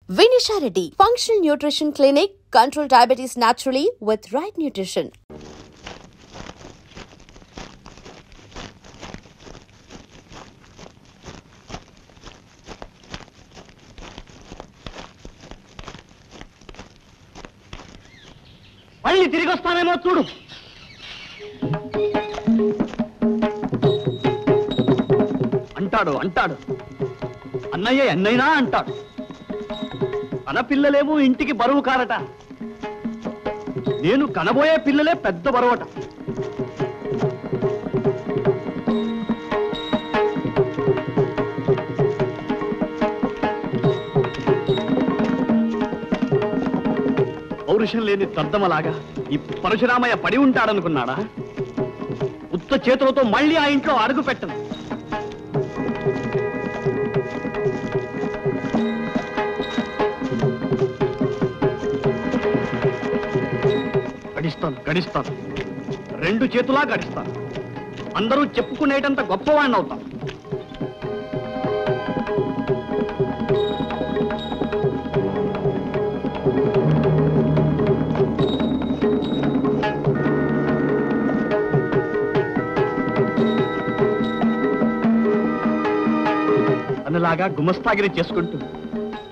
Vinisha Reddy, Functional Nutrition Clinic, control diabetes naturally with right nutrition. మళ్ళీ తిరిగి వస్తానేమో చూడు. అంటాడు అన్నయ్య ఎన్నైనా అంటాడు. తన పిల్లలేమో ఇంటికి బరువు కారట, నేను కనబోయే పిల్లలే పెద్ద బరువట. పౌరుషం లేని దద్దమలాగా ఈ పరశురామయ్య పడి ఉంటాడనుకున్నాడా? ఉత్త చేతులతో మళ్ళీ ఆ ఇంట్లో అడుగు పెట్టను. గడిస్తాను, రెండు చేతులా గడిస్తాను. అందరూ చెప్పుకునేటంత గొప్పవాణ్ణి అవుతాను. అన్నలాగా గుమస్తాగిరి చేసుకుంటూ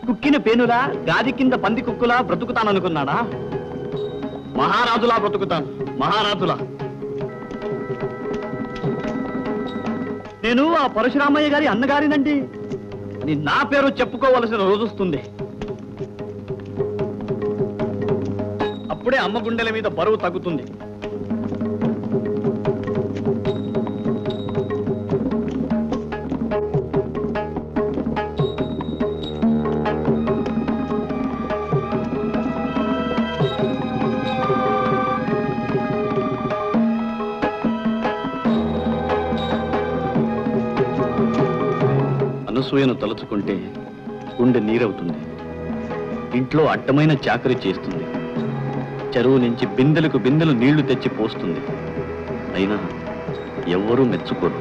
కుక్కిన పేనులా గాది కింద పంది కుక్కులా బ్రతుకుతాననుకున్నాడా? మహారాజులా బ్రతుకుతాను, మహారాజులా. నేను ఆ పరశురామయ్య గారి అన్నగారినండి అని నా పేరు చెప్పుకోవలసిన రోజు వస్తుంది. అప్పుడే అమ్మ గుండెల మీద బరువు తగ్గుతుంది. అనసూయను తలుచుకుంటే గుండె నీరవుతుంది. ఇంట్లో అడ్డమైన చాకరీ చేస్తుంది. చెరువు నుంచి బిందెలకు బిందెలు నీళ్లు తెచ్చి పోస్తుంది. అయినా ఎవ్వరూ మెచ్చుకోరు.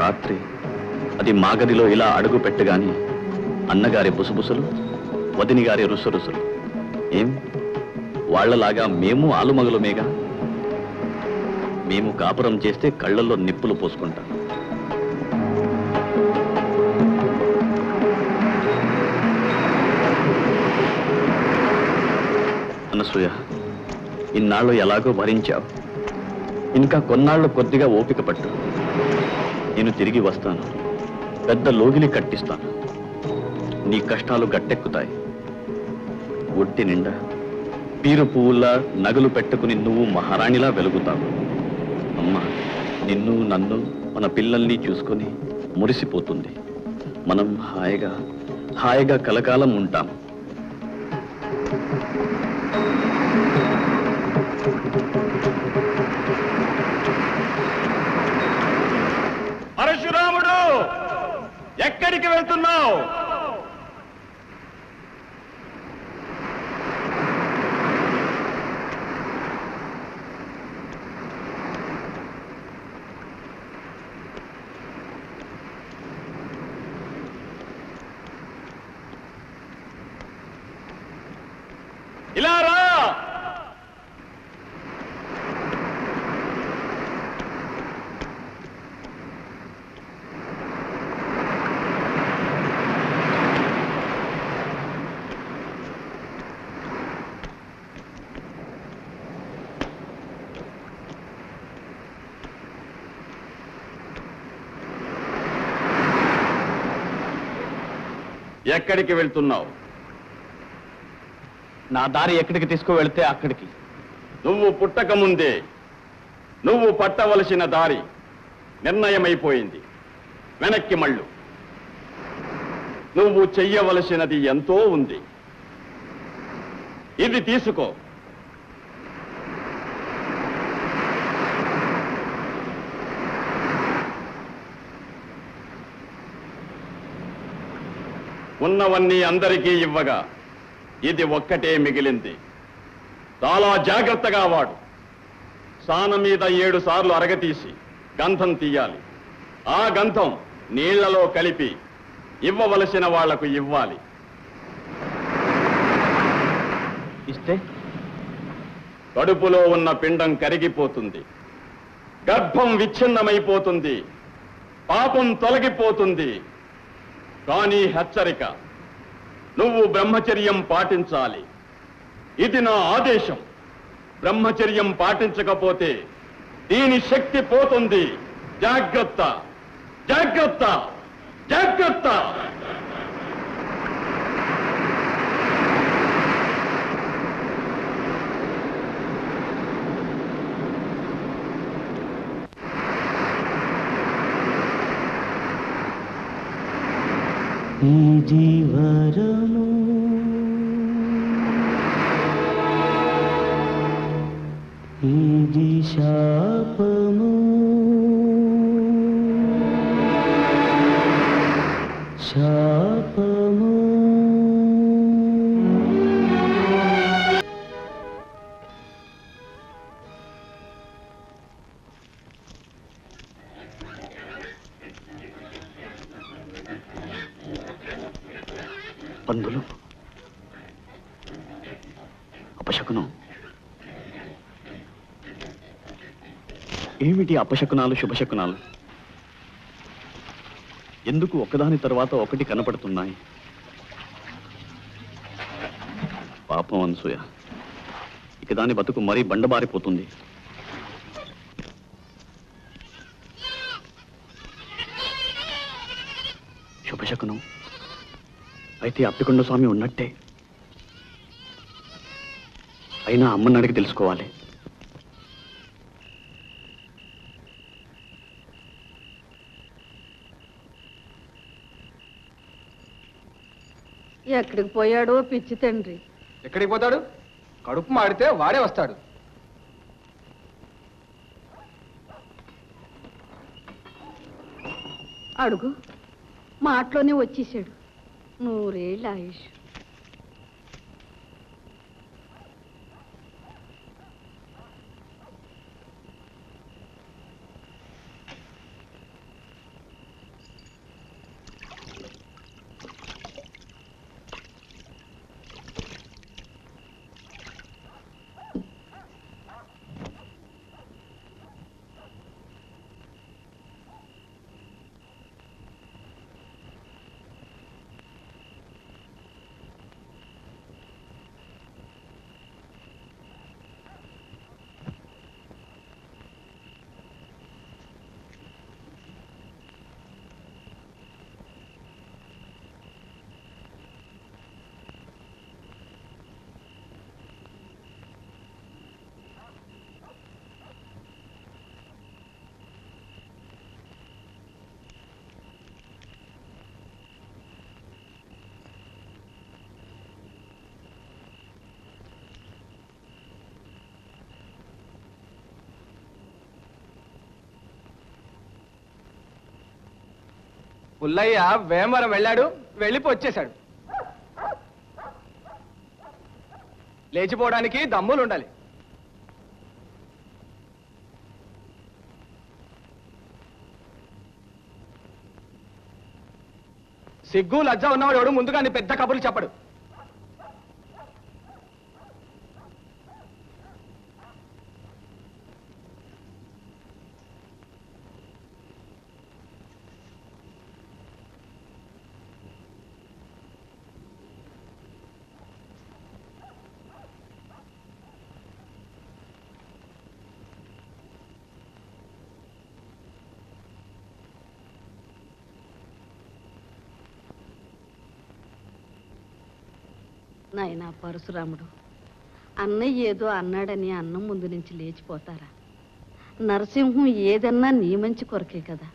రాత్రి అది మాగదిలో ఇలా అడుగు పెట్టగాని అన్నగారి బుసబుసలు, వదిని గారి రుసరుసలు. ఏం వాళ్లలాగా మేము ఆలుమగలుమేగా? మేము కాపురం చేస్తే కళ్ళల్లో నిప్పులు పోసుకుంటాం. అనసూయ, ఇన్నాళ్ళు ఎలాగో భరించావు. ఇంకా కొన్నాళ్ళు కొద్దిగా ఓపిక పట్టు. నేను తిరిగి వస్తాను. పెద్ద లోగిలి కట్టిస్తాను. నీ కష్టాలు గట్టెక్కుతాయి. ఒట్టి నిండా పీరు పువ్వుల్లా నగలు పెట్టుకుని నువ్వు మహారాణిలా వెలుగుతావు. అమ్మ నిన్ను, నన్ను, మన పిల్లల్ని చూసుకొని మురిసిపోతుంది. మనం హాయిగా కలకాలం ఉంటాం. పరశురాముడు, ఎక్కడికి వెళ్తున్నావు? ఇలా రా. ఎక్కడికి వెళ్తున్నావు? నా దారి ఎక్కడికి తీసుకువెళ్తే అక్కడికి. నువ్వు పుట్టక ముందే నువ్వు పట్టవలసిన దారి నిర్ణయమైపోయింది. వెనక్కి మళ్ళు. నువ్వు చెయ్యవలసినది ఎంతో ఉంది. ఇది తీసుకో. ఉన్నవన్నీ అందరికీ ఇవ్వగా ఇది ఒక్కటే మిగిలింది. చాలా జాగ్రత్తగా వాడు. సాన మీద 7 సార్లు అరగతీసి గంధం తీయాలి. ఆ గంధం నీళ్లలో కలిపి ఇవ్వవలసిన వాళ్లకు ఇవ్వాలి. ఇస్తే కడుపులో ఉన్న పిండం కరిగిపోతుంది, గర్భం విచ్ఛిన్నమైపోతుంది, పాపం తొలగిపోతుంది. కానీ హెచ్చరిక, నువ్వు బ్రహ్మచర్యం పాటించాలి. ఇది నా ఆదేశం. బ్రహ్మచర్యం పాటించకపోతే దీని శక్తి పోతుంది. జాగ్రత్త, జాగ్రత్త, జాగ్రత్త. ఈ జీవరము ఇది శాపము, శాపము. పందులు, అపశకునం. ఏమిటి అపశకునాలు శుభశకునాలు? ఎందుకు ఒకదాని తర్వాత ఒకటి కనపడుతున్నాయి? పాపం అనసూయ, ఇక దాని బతుకు మరీ బండబారిపోతుంది. శుభశకునం అయితే అప్పికొండ స్వామి ఉన్నట్టే. అయినా అమ్మని అడిగి తెలుసుకోవాలి. ఎక్కడికి పోయాడో పిచ్చి తండ్రి. ఎక్కడికి పోతాడు? కడుపు మాడితే వాడే వస్తాడు. అడుగు, మాటలోనే వచ్చేసాడు. 100 ఏళ్ళ ఆయుష్. పుల్లయ్య వేమవరం వెళ్ళాడు, వెళ్ళిపో వచ్చేశాడు. లేచిపోవడానికి దమ్ములు ఉండాలి. సిగ్గు లజ్జ ఉన్నవాడు ఎవడు ముందుగా నీ పెద్ద కబుర్లు చెప్పడు. నాయనా పరశురాముడు, అన్నయ్య ఏదో అన్నాడని అన్నం ముందు నుంచి లేచిపోతారా? నరసింహం ఏదన్నా నీ మంచి కొరకే కదా.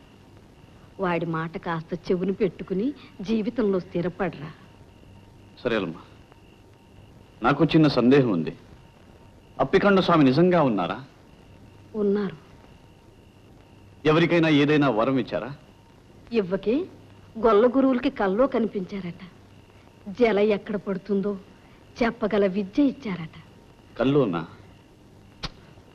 వాడి మాట కాస్త చెవుని పెట్టుకుని జీవితంలో స్థిరపడరా. సరేలమ్మా, నాకు చిన్న సందేహం ఉంది. అప్పికొండ స్వామి నిజంగా ఉన్నారా? ఉన్నారు. ఎవరికైనా ఏదైనా వరం ఇచ్చారా? ఇవ్వకే గొల్ల గురువులకి కల్లో కనిపించారట. జల ఎక్కడ పడుతుందో చెప్పగల విద్య ఇచ్చారట. కల్లోనా?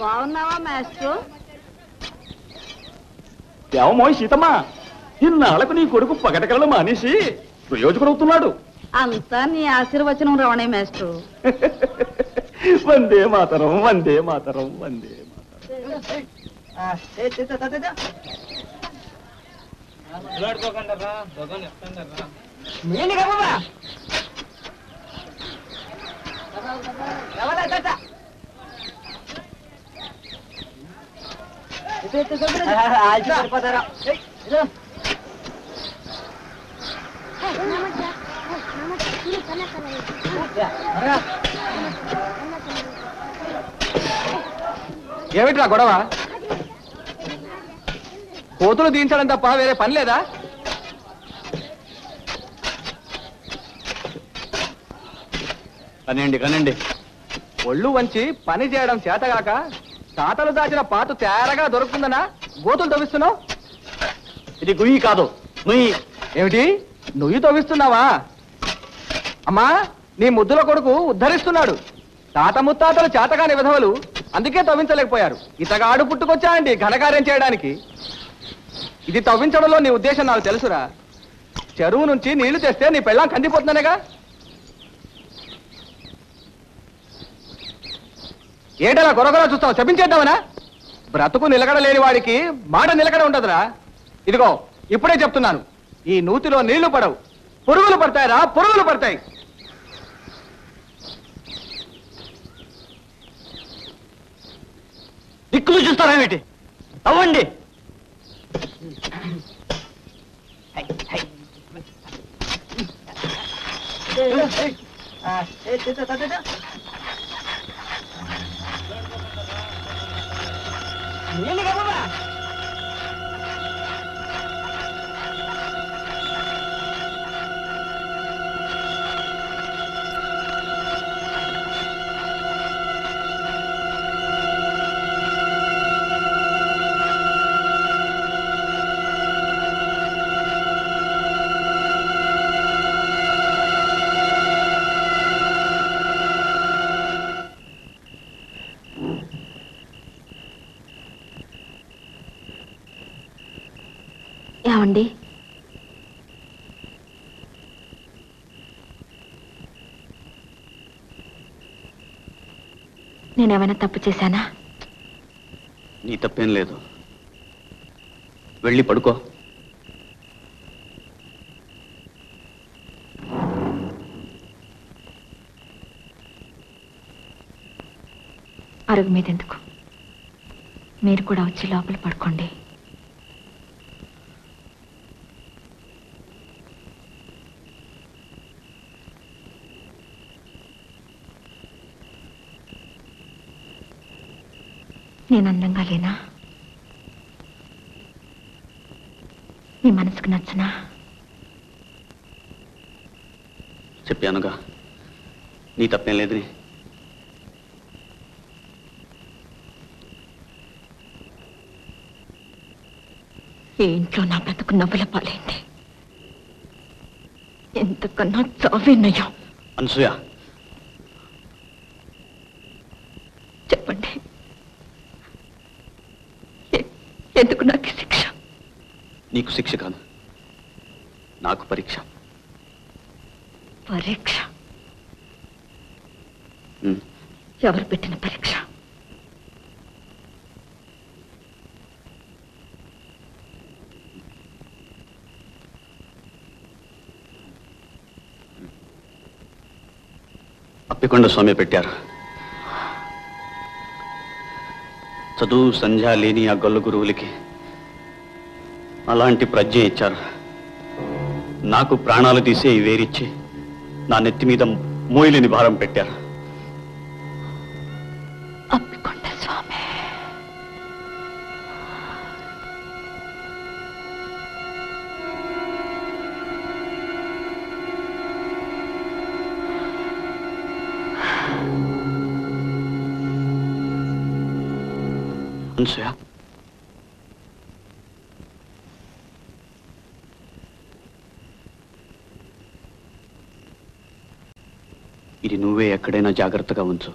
బాగున్నావా మాస్టర్? ఏమోయ్ సీతమ్మ, ఇన్నాళ్లకు నీ కొడుకు పగటకలను మానేసి ప్రయోజకుడవుతున్నాడు. అంతా నీ ఆశీర్వచనం రవణే మాస్టర్. వందే మాతరం, వందే మాతరం, వందే మాతరం. ఏమిట్రా గొడవ? కోతులు దించడం తప్ప వేరే పని లేదా? కనండి కనండి. ఒళ్ళు వంచి పని చేయడం చేతగాక తాతలు దాచిన పాత తేరగా దొరుకుతుందనా గోతులు తవ్విస్తున్నావు? ఇది గుయ్యి కాదు, నుయ్యి. ఏమిటి నువ్వు తవ్విస్తున్నావా? అమ్మా, నీ ముద్దుల కొడుకు ఉద్ధరిస్తున్నాడు. తాత ముత్తాతలు చేతగాని విధవలు అందుకే తవ్వించలేకపోయారు. ఇతగాడు పుట్టుకొచ్చా అండి ఘనకార్యం చేయడానికి. ఇది తవ్వించడంలో నీ ఉద్దేశం నాకు తెలుసురా. చెరువు నుంచి నీళ్లు తెస్తే నీ పెళ్ళాం కందిపోతుందనేగా. ఏంటలా గొరగొర చూస్తావు? చెప్పించేద్దామనా? బ్రతుకు నిలకడలేని వాడికి మాట నిలకడ ఉండదురా. ఇదిగో ఇప్పుడే చెప్తున్నాను, ఈ నూతిలో నీళ్లు పడవు, పురుగులు పడతాయిరా, పురుగులు పడతాయి. దిక్కులు చూస్తారేమిటి? అవ్వండి. ఏమండి, నేనేమైనా తప్పు చేశానా? నీ తప్పేం లేదు. వెళ్ళి పడుకో. అరుగు మీద ఎందుకు? మీరు కూడా వచ్చి లోపల పడుకోండి. నేను అందంగా లేనా? మీ మనసుకు నచ్చనా? చెప్పానుగా, నీ తప్పేం లేదని. ఈ ఇంట్లో నా బ్రతుకు నవ్వుల పాలైంది. ఎంతకన్నా చావేనయ్యా. అనసూయ, చెప్పండి, ఎందుకు నాకు శిక్ష? నీకు శిక్ష కాదు, నాకు పరీక్ష. పరీక్ష? ఎవరు పెట్టిన పరీక్ష? అప్పికొండ స్వామి పెట్టారు. చదువు సంధ్య లేని ఆ గొల్ల గురువులకి అలాంటి ప్రజ్ఞ ఇచ్చారు. నాకు ప్రాణాలు తీసే ఈ వేరిచ్చి నా నెత్తి మీద మోయలేని భారం పెట్టారు. అప్పికొండ స్వామి. అనసూయ, ఇది నువ్వే ఎక్కడైనా జాగ్రత్తగా ఉంచు.